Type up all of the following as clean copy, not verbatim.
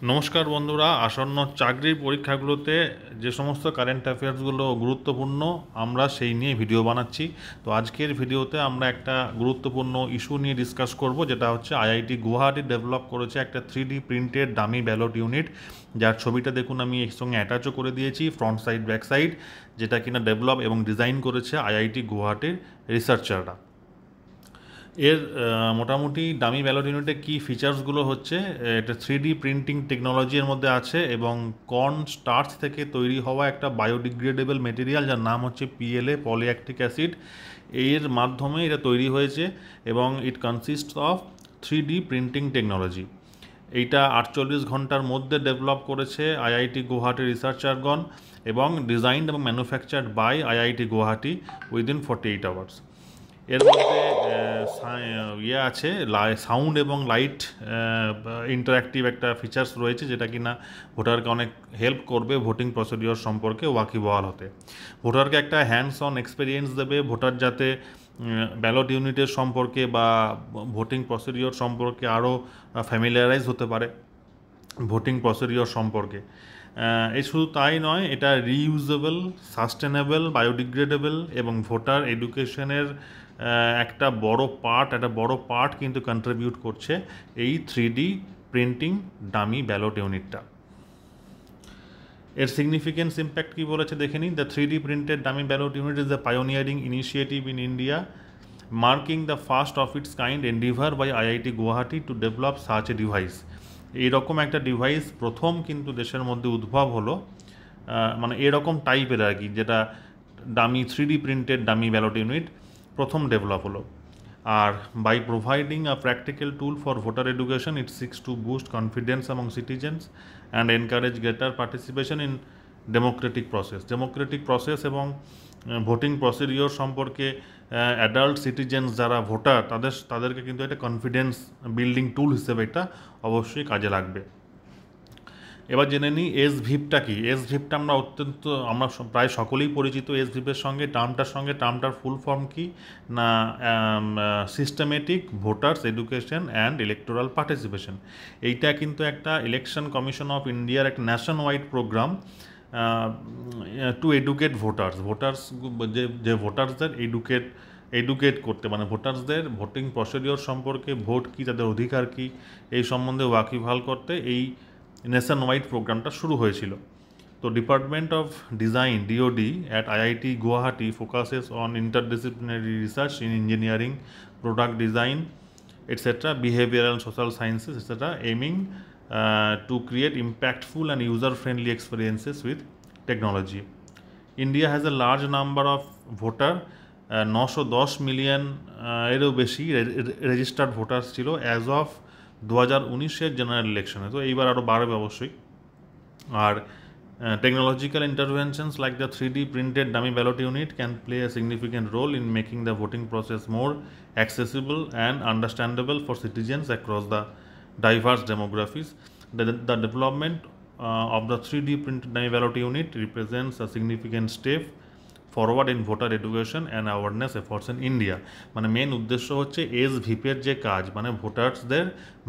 নমস্কার বন্ধুরা, আসন্ন চাকরির পরীক্ষাগুলোতে যে সমস্ত কারেন্ট অ্যাফেয়ার্সগুলো গুরুত্বপূর্ণ আমরা সেই নিয়ে ভিডিও বানাচ্ছি। তো আজকের ভিডিওতে আমরা একটা গুরুত্বপূর্ণ ইস্যু নিয়ে ডিসকাস করব, যেটা হচ্ছে আইআইটি গুয়াহাটি ডেভেলপ করেছে একটা 3D printed dummy ballot unit, যার ছবিটা দেখুন আমি এর সঙ্গে অ্যাটাচও করে দিয়েছি, ফ্রন্ট সাইড ব্যাক সাইড, যেটা কিনা ডেভেলপ এবং ডিজাইন করেছে আইআইটি গুয়াহাটির রিসার্চাররা। এর মোটামুটি ডামি ব্যালট ইউনিটে কী ফিচার্সগুলো হচ্ছে, এটা 3D প্রিন্টিং টেকনোলজির মধ্যে আছে এবং কর্ন স্টার্চ থেকে তৈরি হওয়া একটা বায়োডিগ্রেডেবল মেটেরিয়াল যার নাম হচ্ছে PLA, পলিল্যাকটিক অ্যাসিড। এর মাধ্যমে এটা তৈরি হয়েছে এবং ইট consist of 3D printing technology. এইটা 48 ঘন্টার মধ্যে ডেভেলপ করেছে আইআইটি গুয়াহাটি রিসার্চারগণ এবং ডিজাইন্ড এবং manufactured by IIT Guwahati within 48 hours. এর মধ্যে আছে সাউন্ড এবং লাইট ইন্টারঅ্যাক্টিভ একটা ফিচার্স রয়েছে, যেটা কিনা ভোটারকে অনেক হেল্প করবে ভোটিং প্রসিডিওর সম্পর্কে ওয়াকিবহাল হতে। ভোটারকে একটা হ্যান্ডস অন এক্সপিরিয়েন্স দেবে, ভোটার যাতে ব্যালট ইউনিটের সম্পর্কে বা ভোটিং প্রসিডিওর সম্পর্কে আরও ফ্যামিলিয়ারাইজ হতে পারে ভোটিং প্রসিডিওর সম্পর্কে। এই শুধু তাই নয়, এটা রিইউজেবল, সাস্টেনেবল, বায়োডিগ্রেডেবল এবং ভোটার এডুকেশনের একটা বড় পার্ট কিন্তু কন্ট্রিবিউট করছে এই 3D প্রিন্টিং ডামি ব্যালট ইউনিটটা। এর সিগনিফিকেন্স ইম্প্যাক্ট কী বলেছে দেখে নিন। The 3D printed dummy ballot unit is the pioneering initiative in India, marking the first of its kind endeavour by IIT Guwahati to develop such a device. এইরকম একটা device প্রথম কিন্তু দেশের মধ্যে উদ্ভব হলো, মানে এরকম টাইপের আর কি, যেটা dummy 3D printed dummy ballot unit প্রথম ডেভেলপ হলো। আর by providing a practical tool for voter education, it seeks to boost confidence among citizens and encourage greater participation in democratic process এবং ভোটিং প্রসিডিওর সম্পর্কে adult citizens যারা voter তাদেরকে কিন্তু একটা confidence building টুল হিসেবে এটা অবশ্যই কাজে লাগবে। এবার জেনে নিই SVIPটা কি। SVIPটা আমরা প্রায় সকলেই পরিচিত SVIPের সঙ্গে, টার্মটার ফুল ফর্ম কি না, systematic voters education and electoral participation. এইটা কিন্তু একটা ইলেকশন কমিশন অফ ইন্ডিয়ার একটা nationwide program to educate voters যে ভোটার্সদের এডুকেট করতে, মানে ভোটার্সদের ভোটিং প্রসিডিওর সম্পর্কে, ভোট কী, তাদের অধিকার কী, এই সম্বন্ধে ওয়াকিবহাল করতে এই নেশন ওয়াইড প্রোগ্রামটা শুরু হয়েছিল। তো department of design DOD at IIT Guwahati focuses on interdisciplinary research in engineering, product design etcetera, behavioural social sciences etcetera, এমিং to create impactful and user-friendly experiences with technology. India has a large number of voter, 910 million এরও বেশি registered voters ছিল as of 2019-এর general ইলেকশনে। তো এইবার আরও বাড়বে অবশ্যই। আর technological interventions like the 3D printed dummy ballot unit can play a significant role in making the voting process more accessible and understandable for citizens across the diverse demographics. The development of the 3D printed dummy ballot unit represents a significant step forward in voter education and awareness efforts in India. মানে main উদ্দেশ্য হচ্ছে SVIPের যে কাজ, মানে ভোটার্সদের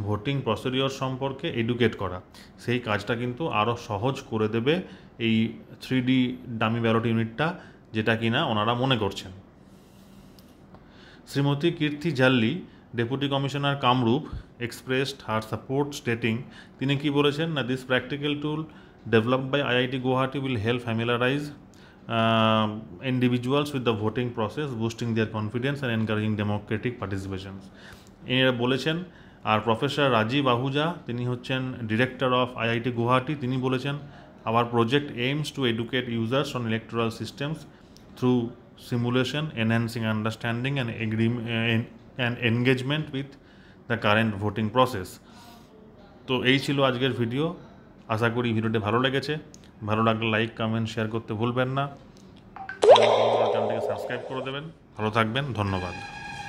voting procedure সম্পর্কে educate করা, সেই কাজটা কিন্তু আরও সহজ করে দেবে এই 3D ডামি ব্যালট ইউনিটটা, যেটা কিনা ওনারা মনে করছেন। Shrimati Kirti Jalli, deputy commissioner Kamrup, expressed her support stating, তিনি কি বলেছেন না, this practical tool developed by IIT Guwahati will help familiarize individuals with the voting process, boosting their confidence and encouraging democratic participation. এরা বলেছেন। আর প্রফেসর রাজীব আহুজা, তিনি হচ্ছেন ডিরেক্টর অফ আইআইটি গুয়াহাটি, তিনি বলেছেন, our project aims to educate users on electoral systems through simulation, enhancing understanding and engagement with the current voting process. তো এই ছিল আজকের ভিডিও। আশা করি ভিডিওটি ভালো লেগেছে। ভালো লাগলে লাইক, কমেন্ট, শেয়ার করতে ভুলবেন না। চ্যানেলটিকে সাবস্ক্রাইব করে দেবেন। ভালো থাকবেন, ধন্যবাদ।